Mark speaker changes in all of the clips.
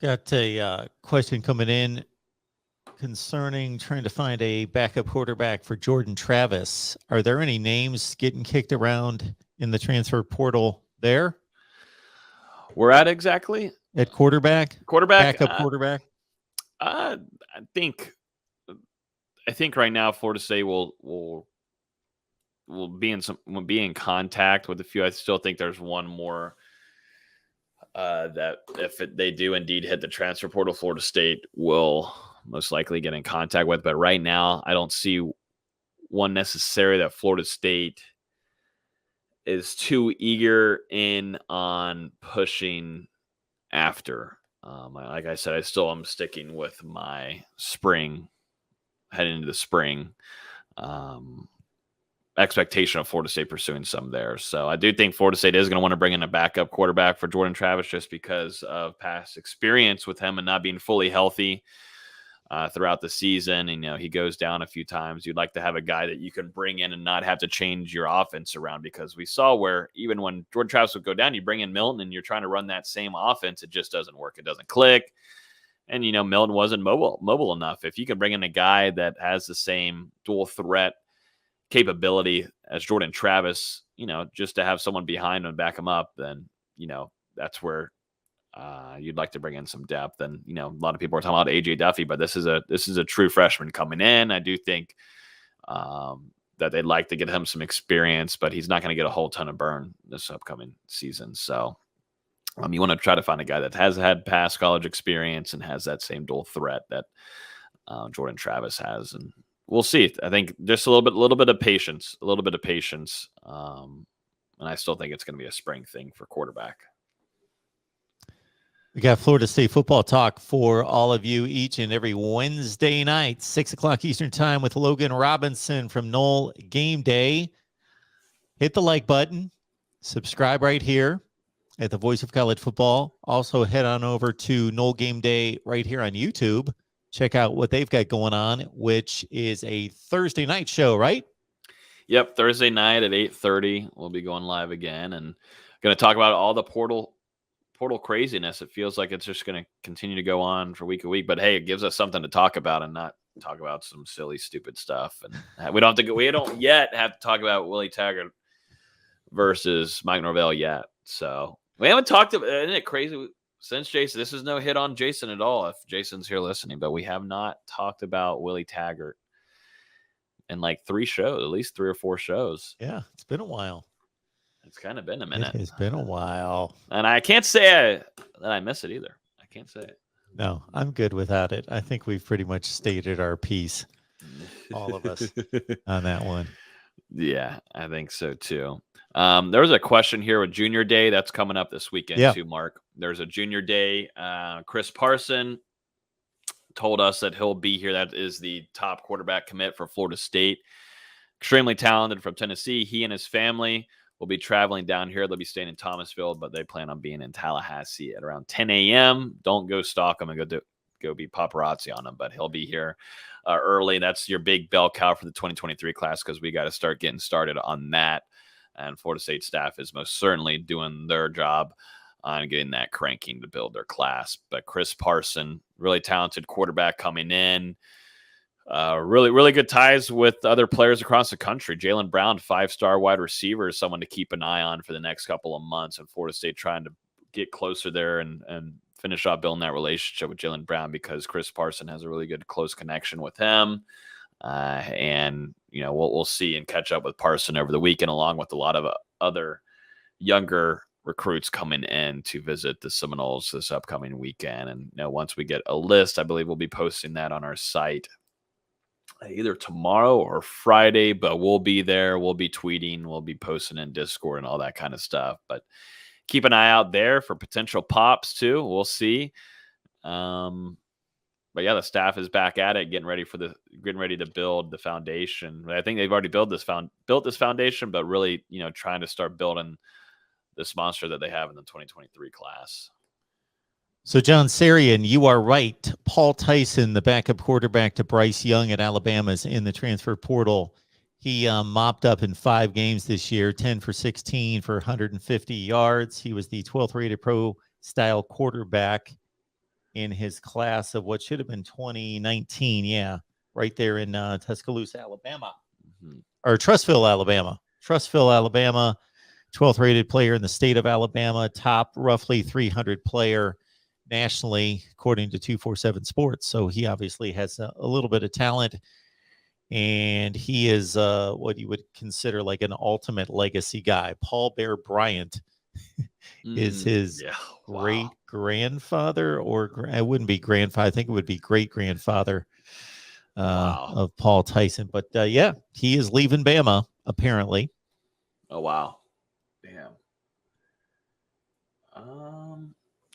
Speaker 1: Got a question coming in concerning trying to find a backup quarterback for Jordan Travis. Are there any names getting kicked around in the transfer portal there
Speaker 2: We're at exactly
Speaker 1: at quarterback?
Speaker 2: quarterback.
Speaker 1: Backup quarterback?
Speaker 2: I think right now Florida State will be in contact with a few. I still think there's one more that if they do indeed hit the transfer portal, Florida State will most likely get in contact with. But right now, I don't see one necessary that Florida State is too eager in on pushing after. Like I said, I'm sticking with my spring, heading into the spring expectation of Florida State pursuing some there. So I do think Florida State is going to want to bring in a backup quarterback for Jordan Travis just because of past experience with him and not being fully healthy throughout the season. And, he goes down a few times. You'd like to have a guy that you can bring in and not have to change your offense around, because we saw where even when Jordan Travis would go down, you bring in Milton and you're trying to run that same offense. It just doesn't work. It doesn't click. And, Milton wasn't mobile enough. If you can bring in a guy that has the same dual threat capability as Jordan Travis, just to have someone behind him and back him up, then, that's where you'd like to bring in some depth. And, a lot of people are talking about AJ Duffy, but this is a true freshman coming in. I do think that they'd like to get him some experience, but he's not going to get a whole ton of burn this upcoming season. So you want to try to find a guy that has had past college experience and has that same dual threat that Jordan Travis has. And we'll see. I think just a little bit of patience. And I still think it's going to be a spring thing for quarterback.
Speaker 1: We got Florida State football talk for all of you each and every Wednesday night, 6:00 Eastern time, with Logan Robinson from Nole Game Day. Hit the like button. Subscribe right here at the Voice of College Football. Also head on over to Nole Game Day right here on YouTube. Check out what they've got going on, which is a Thursday night show, right?
Speaker 2: Yep, Thursday night at 8:30. We'll be going live again and going to talk about all the portal craziness. It feels like it's just going to continue to go on for week to week. But hey, it gives us something to talk about and not talk about some silly, stupid stuff. And we don't yet have to talk about Willie Taggart versus Mike Norvell yet. So we haven't talked about. Isn't it crazy? Since Jason, this is no hit on Jason at all, if Jason's here listening, but we have not talked about Willie Taggart in like 3 shows, at least 3 or 4 shows.
Speaker 1: Yeah, it's been a while.
Speaker 2: It's kind of been a minute.
Speaker 1: It's been a while.
Speaker 2: And I can't say that I miss it either. I can't say it.
Speaker 1: No, I'm good without it. I think we've pretty much stated our piece, all of us, on that one.
Speaker 2: Yeah, I think so too. There was a question here with Junior Day that's coming up this weekend too, Mark. There's a Junior Day. Chris Parson told us that he'll be here. That is the top quarterback commit for Florida State. Extremely talented from Tennessee. He and his family will be traveling down here. They'll be staying in Thomasville, but they plan on being in Tallahassee at around 10 a.m. Don't go stalk him and go be paparazzi on him, but he'll be here early. That's your big bell cow for the 2023 class, because we got to start getting started on that. And Florida State staff is most certainly doing their job on getting that cranking to build their class. But Chris Parson, really talented quarterback coming in. Really, really good ties with other players across the country. Jalen Brown, 5-star wide receiver, is someone to keep an eye on for the next couple of months. And Florida State trying to get closer there and finish off building that relationship with Jalen Brown, because Chris Parson has a really good close connection with him. And we'll see and catch up with Parson over the weekend, along with a lot of other younger recruits coming in to visit the Seminoles this upcoming weekend. And once we get a list, I believe we'll be posting that on our site either tomorrow or Friday, but we'll be there. We'll be tweeting, we'll be posting in Discord and all that kind of stuff. But keep an eye out there for potential pops too. We'll see. But yeah, the staff is back at it, getting ready to build the foundation. I think they've already built this foundation, but really, trying to start building this monster that they have in the 2023 class.
Speaker 1: So, John Sarian, you are right. Paul Tyson, the backup quarterback to Bryce Young at Alabama, is in the transfer portal. He mopped up in 5 games this year, 10 for 16 for 150 yards. He was the 12th rated pro-style quarterback in his class of what should have been 2019. Yeah, right there in Tuscaloosa, Alabama, or Trussville, Alabama. Trussville, Alabama, 12th rated player in the state of Alabama, top roughly 300 player nationally, according to 247 Sports. So he obviously has a little bit of talent, and he is what you would consider like an ultimate legacy guy. Paul Bear Bryant is his great grandfather, or it wouldn't be grandfather. I think it would be great grandfather of Paul Tyson. But yeah, he is leaving Bama apparently.
Speaker 2: Oh wow, damn.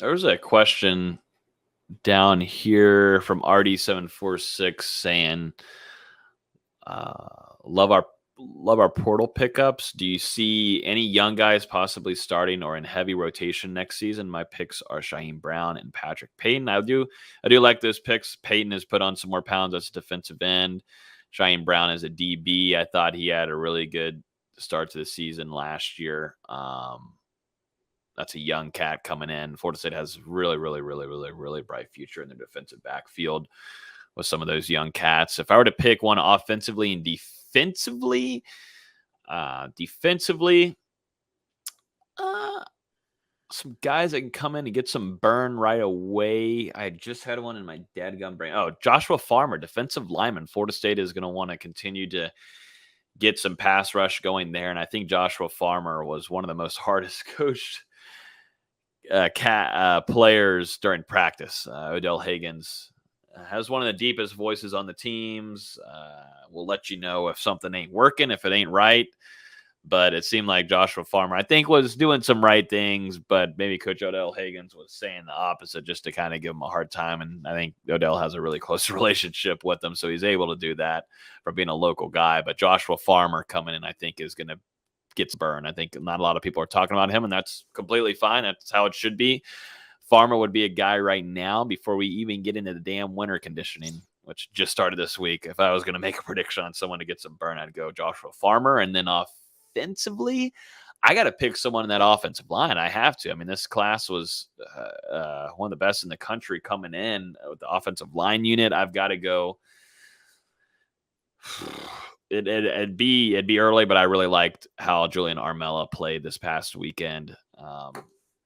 Speaker 2: There's a question down here from RD746 saying, love our portal pickups. Do you see any young guys possibly starting or in heavy rotation next season? My picks are Shaheem Brown and Patrick Payton. I do like those picks. Payton has put on some more pounds as a defensive end. Shaheem Brown is a DB. I thought he had a really good start to the season last year. That's a young cat coming in. Florida State has really, really, really, really, really bright future in the defensive backfield with some of those young cats. If I were to pick one offensively and defensively, some guys that can come in and get some burn right away. I just had one in my dadgum brain. Oh, Joshua Farmer, defensive lineman. Florida State is going to want to continue to get some pass rush going there. And I think Joshua Farmer was one of the most hardest coached players during practice. Odell Higgins has one of the deepest voices on the teams. We'll let you know if something ain't working, if it ain't right. But it seemed like Joshua Farmer, I think, was doing some right things, but maybe Coach Odell Higgins was saying the opposite just to kind of give him a hard time. And I think Odell has a really close relationship with him, so he's able to do that for being a local guy. But Joshua Farmer coming in, I think, is going to get burned. I think not a lot of people are talking about him, and that's completely fine. That's how it should be. Farmer would be a guy right now before we even get into the damn winter conditioning, which just started this week. If I was going to make a prediction on someone to get some burn, I'd go Joshua Farmer. And then offensively, I got to pick someone in that offensive line. I have to. I mean, this class was one of the best in the country coming in with the offensive line unit. I've got to go. It'd be early, but I really liked how Julian Armella played this past weekend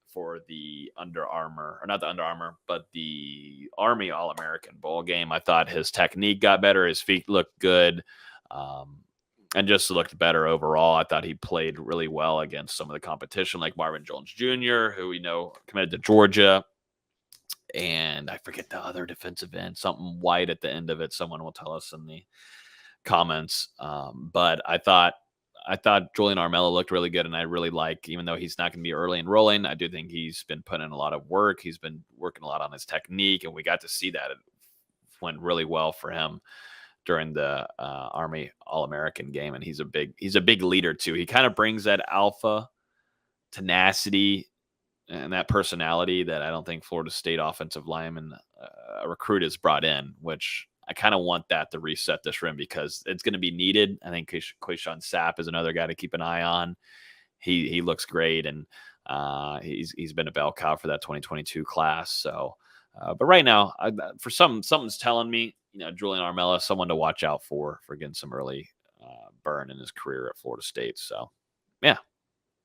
Speaker 2: for the Under Armour, or not the Under Armour, but the Army All-American Bowl game. I thought his technique got better. His feet looked good. And just looked better overall. I thought he played really well against some of the competition, like Marvin Jones Jr., who we know committed to Georgia. And I forget the other defensive end, something white at the end of it. Someone will tell us in the comments. But I thought Julian Armella looked really good, and I really like, even though he's not going to be early enrolling, I do think he's been putting in a lot of work. He's been working a lot on his technique, and we got to see that. It went really well for him during the Army All-American game, and he's a big leader too. He kind of brings that alpha tenacity and that personality that I don't think Florida State offensive lineman recruit has brought in, which I kind of want that to reset this rim because it's going to be needed. I think Quayshawn Sapp is another guy to keep an eye on. He looks great, and he's been a bell cow for that 2022 class. So, but right now, something's telling me, Julian Armella is someone to watch out for getting some early burn in his career at Florida State. So, yeah,